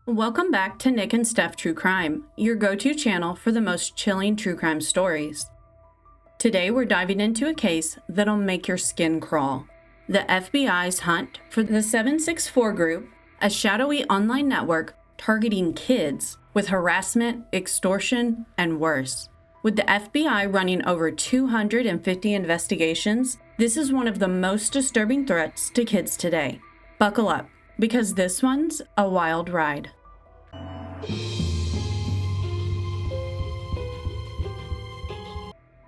Welcome back to Nick and Steph True Crime, your go-to channel for the most chilling true crime stories. Today we're diving into a case that'll make your skin crawl. The FBI's hunt for the 764 group, a shadowy online network targeting kids with harassment, extortion, and worse. With the FBI running over 250 investigations, this is one of the most disturbing threats to kids today. Buckle up, because this one's a wild ride.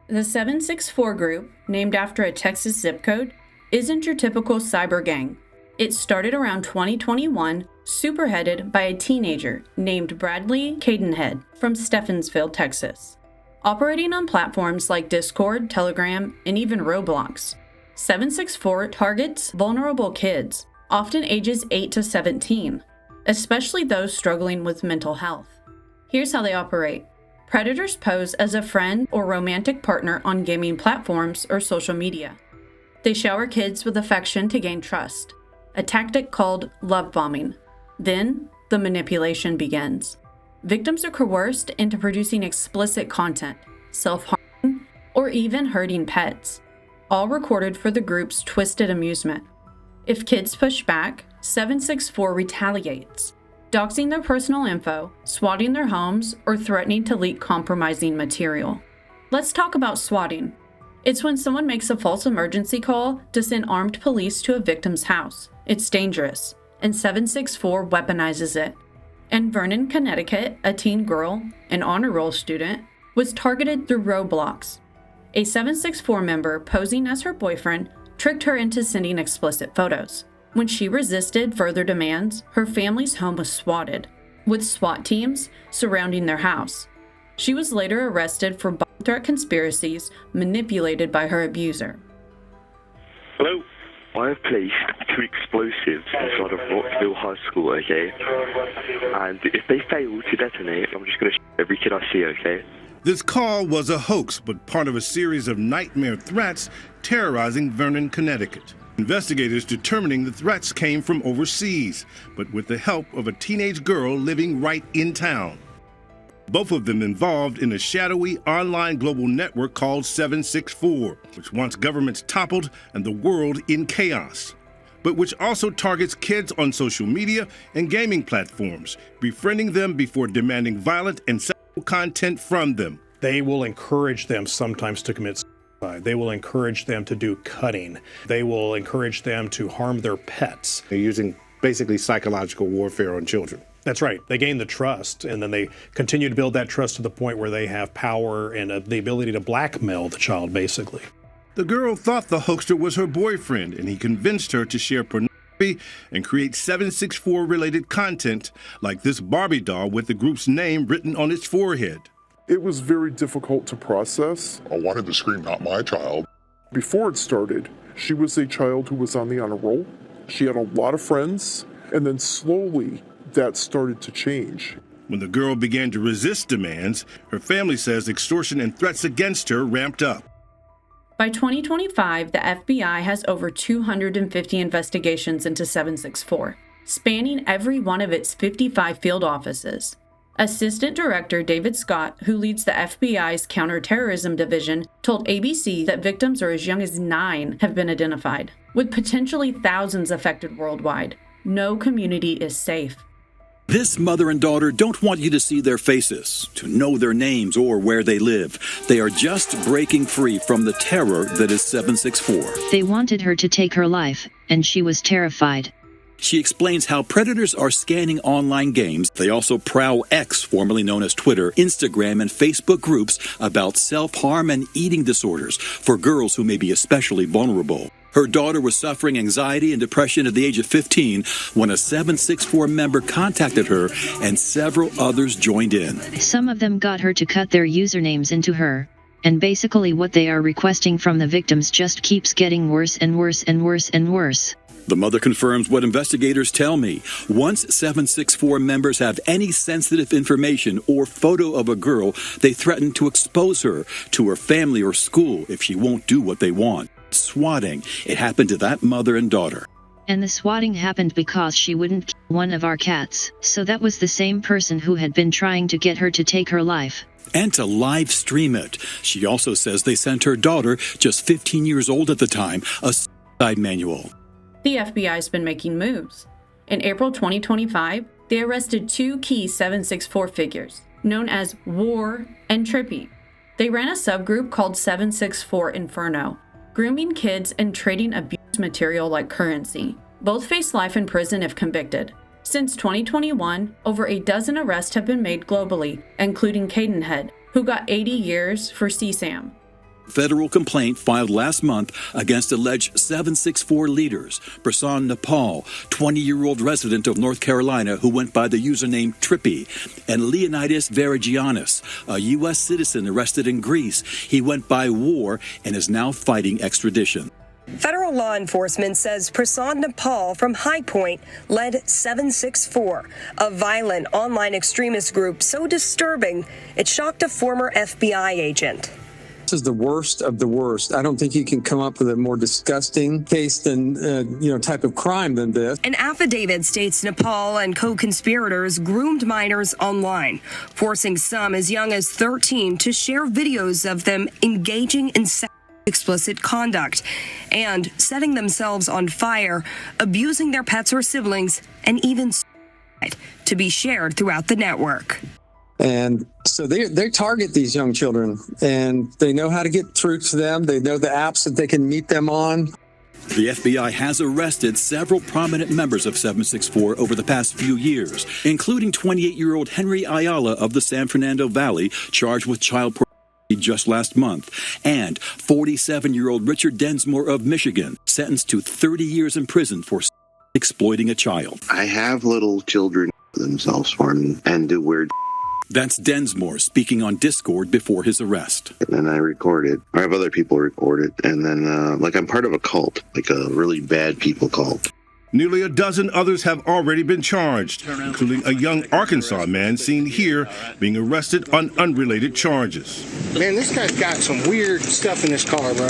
The 764 group, named after a Texas zip code, isn't your typical cyber gang. It started around 2021, superheaded by a teenager named Bradley Cadenhead from Stephansville, Texas. Operating on platforms like Discord, Telegram, and even Roblox, 764 targets vulnerable kids, often ages 8 to 17, especially those struggling with mental health. Here's how they operate. Predators pose as a friend or romantic partner on gaming platforms or social media. They shower kids with affection to gain trust, a tactic called love bombing. Then, the manipulation begins. Victims are coerced into producing explicit content, self-harming, or even hurting pets, all recorded for the group's twisted amusement. If kids push back, 764 retaliates, doxing their personal info, swatting their homes, or threatening to leak compromising material. Let's talk about swatting. It's when someone makes a false emergency call to send armed police to a victim's house. It's dangerous, and 764 weaponizes it. In Vernon, Connecticut, a teen girl, an honor roll student, was targeted through Roblox. A 764 member posing as her boyfriend tricked her into sending explicit photos. When she resisted further demands, her family's home was swatted, with SWAT teams surrounding their house. She was later arrested for bomb threat conspiracies manipulated by her abuser. Hello? I have placed 2 explosives inside of Rockville High School, okay? And if they fail to detonate, I'm just going to shoot every kid I see, okay? This call was a hoax, but part of a series of nightmare threats terrorizing Vernon, Connecticut. Investigators determining the threats came from overseas, but with the help of a teenage girl living right in town. Both of them involved in a shadowy online global network called 764, which wants governments toppled and the world in chaos, but which also targets kids on social media and gaming platforms, befriending them before demanding violent and sexual content from them. They will encourage them sometimes to commit suicide. They will encourage them to do cutting. They will encourage them to harm their pets. They're using basically psychological warfare on children. That's right. They gain the trust, and then they continue to build that trust to the point where they have power and the ability to blackmail the child, basically. The girl thought the hoaxer was her boyfriend, and he convinced her to share pornography and create 764-related content, like this Barbie doll with the group's name written on its forehead. It was very difficult to process. I wanted to scream, not my child. Before it started, she was a child who was on the honor roll. She had a lot of friends, and then slowly that started to change. When the girl began to resist demands, her family says extortion and threats against her ramped up. By 2025, the FBI has over 250 investigations into 764, spanning every one of its 55 field offices. Assistant Director David Scott, who leads the FBI's Counterterrorism Division, told ABC that victims are as young as 9 have been identified, with potentially thousands affected worldwide. No community is safe. This mother and daughter don't want you to see their faces, to know their names or where they live. They are just breaking free from the terror that is 764. They wanted her to take her life, and she was terrified. She explains how predators are scanning online games. They also prowl X, formerly known as Twitter, Instagram, and Facebook groups about self-harm and eating disorders for girls who may be especially vulnerable. Her daughter was suffering anxiety and depression at the age of 15 when a 764 member contacted her and several others joined in. Some of them got her to cut their usernames into her. And basically what they are requesting from the victims just keeps getting worse and worse and worse and worse. The mother confirms what investigators tell me. Once 764 members have any sensitive information or photo of a girl, they threaten to expose her to her family or school if she won't do what they want. Swatting. It happened to that mother and daughter. And the swatting happened because she wouldn't one of our cats, so that was the same person who had been trying to get her to take her life. And to live stream it. She also says they sent her daughter, just 15 years old at the time, a suicide manual. The FBI's been making moves. In April 2025, they arrested 2 key 764 figures, known as War and Trippy. They ran a subgroup called 764 Inferno, grooming kids and trading abuse material like currency. Both face life in prison if convicted. Since 2021, over a dozen arrests have been made globally, including Cadenhead, who got 80 years for CSAM. Federal complaint filed last month against alleged 764 leaders. Prasanth Nepal, 20-year-old resident of North Carolina who went by the username Trippy, and Leonidas Varagianis, a U.S. citizen arrested in Greece. He went by War and is now fighting extradition. Federal law enforcement says Prasanth Nepal from High Point led 764, a violent online extremist group so disturbing it shocked a former FBI agent. This is the worst of the worst. I don't think you can come up with a more disgusting case than, type of crime than this. An affidavit states Nepal and co-conspirators groomed minors online, forcing some as young as 13 to share videos of them engaging in explicit conduct and setting themselves on fire, abusing their pets or siblings, and even suicide to be shared throughout the network. And so they target these young children, and they know how to get through to them. They know the apps that they can meet them on. The FBI has arrested several prominent members of 764 over the past few years, including 28-year-old Henry Ayala of the San Fernando Valley, charged with child pornography just last month, and 47-year-old Richard Densmore of Michigan, sentenced to 30 years in prison for exploiting a child. I have little children themselves for me and do weird. That's Densmore speaking on Discord before his arrest. And then I record it. I have other people record it. And then, I'm part of a cult, like a really bad people cult. Nearly a dozen others have already been charged, including a young Arkansas man seen here being arrested on unrelated charges. Man, this guy's got some weird stuff in his car, bro.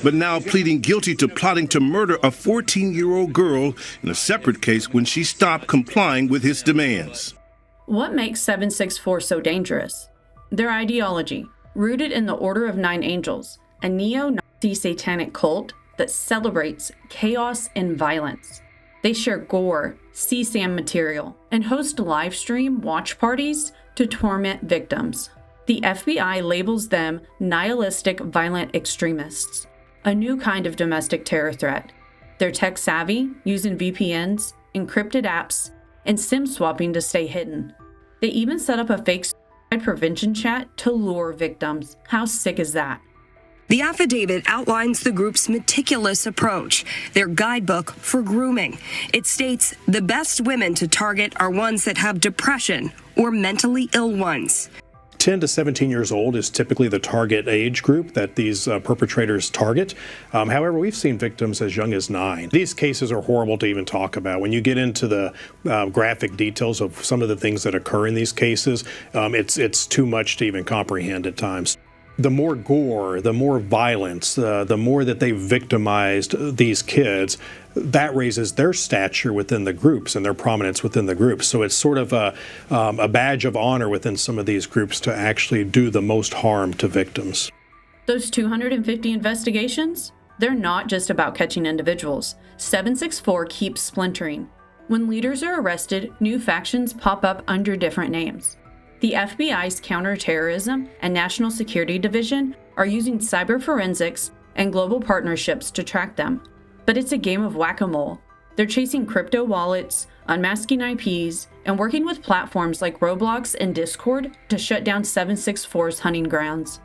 But now pleading guilty to plotting to murder a 14-year-old girl in a separate case when she stopped complying with his demands. What makes 764 so dangerous? Their ideology, rooted in the Order of Nine Angels, a neo-Nazi satanic cult that celebrates chaos and violence. They share gore, CSAM material, and host live stream watch parties to torment victims. The FBI labels them nihilistic violent extremists, a new kind of domestic terror threat. They're tech-savvy, using VPNs, encrypted apps, and SIM swapping to stay hidden. They even set up a fake suicide prevention chat to lure victims. How sick is that? The affidavit outlines the group's meticulous approach, their guidebook for grooming. It states the best women to target are ones that have depression or mentally ill ones. 10 to 17 years old is typically the target age group that these perpetrators target. However, we've seen victims as young as 9. These cases are horrible to even talk about. When you get into the graphic details of some of the things that occur in these cases, it's too much to even comprehend at times. The more gore, the more violence, the more that they've victimized these kids, that raises their stature within the groups and their prominence within the groups. So it's sort of a badge of honor within some of these groups to actually do the most harm to victims. Those 250 investigations, they're not just about catching individuals. 764 keeps splintering. When leaders are arrested, new factions pop up under different names. The FBI's Counterterrorism and National Security Division are using cyber forensics and global partnerships to track them. But it's a game of whack-a-mole. They're chasing crypto wallets, unmasking IPs, and working with platforms like Roblox and Discord to shut down 764's hunting grounds.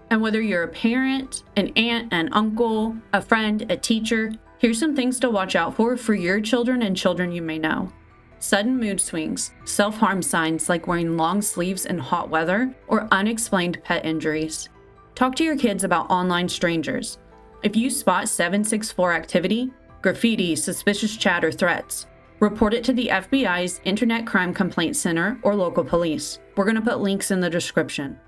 And whether you're a parent, an aunt, an uncle, a friend, a teacher, here's some things to watch out for your children and children you may know. Sudden mood swings, self-harm signs like wearing long sleeves in hot weather, or unexplained pet injuries. Talk to your kids about online strangers. If you spot 764 activity, graffiti, suspicious chat, or threats, report it to the FBI's Internet Crime Complaint Center or local police. We're going to put links in the description.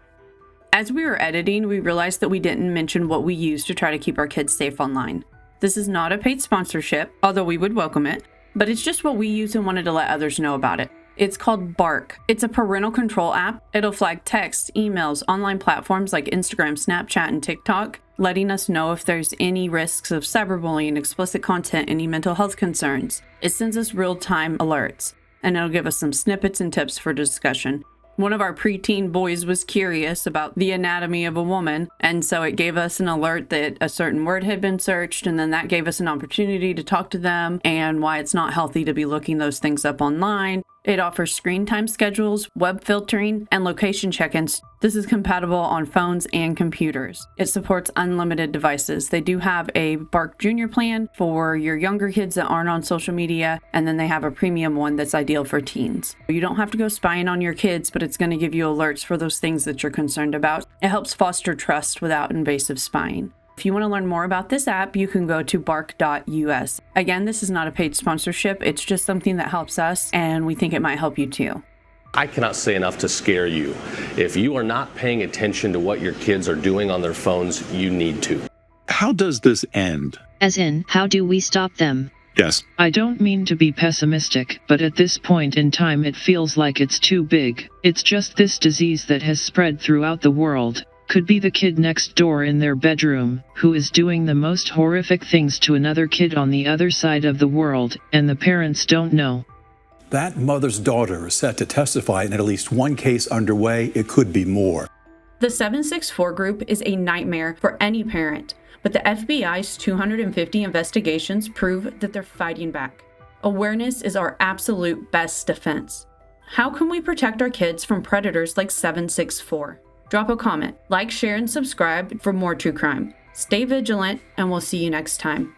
As we were editing, we realized that we didn't mention what we use to try to keep our kids safe online. This is not a paid sponsorship, although we would welcome it. but it's just what we use and wanted to let others know about it. It's called Bark. It's a parental control app. It'll flag texts, emails, online platforms like Instagram, Snapchat, and TikTok, letting us know if there's any risks of cyberbullying, explicit content, any mental health concerns. It sends us real-time alerts, and it'll give us some snippets and tips for discussion. One of our preteen boys was curious about the anatomy of a woman, and so it gave us an alert that a certain word had been searched, and then that gave us an opportunity to talk to them and why it's not healthy to be looking those things up online. It offers screen time schedules, web filtering, and location check-ins. This is compatible on phones and computers. It supports unlimited devices. They do have a Bark Junior plan for your younger kids that aren't on social media, and then they have a premium one that's ideal for teens. You don't have to go spying on your kids, but it's going to give you alerts for those things that you're concerned about. It helps foster trust without invasive spying. If you want to learn more about this app, you can go to bark.us. Again, this is not a paid sponsorship. It's just something that helps us, and we think it might help you too. I cannot say enough to scare you. If you are not paying attention to what your kids are doing on their phones, you need to. How does this end? As in, how do we stop them? Yes. I don't mean to be pessimistic, but at this point in time it feels like it's too big. It's just this disease that has spread throughout the world. Could be the kid next door in their bedroom, who is doing the most horrific things to another kid on the other side of the world, and the parents don't know. That mother's daughter is set to testify in at least one case underway. It could be more. The 764 group is a nightmare for any parent, but the FBI's 250 investigations prove that they're fighting back. Awareness is our absolute best defense. How can we protect our kids from predators like 764? Drop a comment, like, share, and subscribe for more true crime. Stay vigilant, and we'll see you next time.